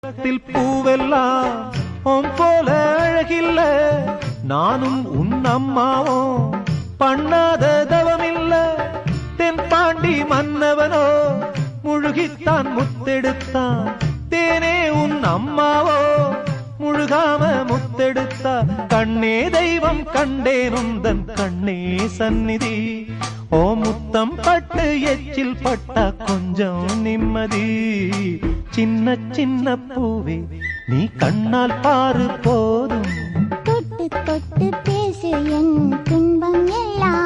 உலகத்தில் பூவெல்லாம் உன் போல அழகில்ல, நானும் உன் அம்மாவும் பண்ணாத தவமில்ல. தென்பாண்டி மன்னவனோ முழுகித்தான் முத்தெடுத்தான், தேனே உன் அம்மாவோ முழுகாம முத்தெடுத்தா. கண்ணே தெய்வம் கண்டேன் உந்தன் கண்ணே சந்நிதி, ஓ முத்தம் பட்டு எச்சில் பட்டா கொஞ்சம் நிம்மதி. சின்ன சின்ன பூவே நீ கண்ணால் பாரு போதும், தொட்டு தொட்டு பேசு என் துன்பம் எல்லாம்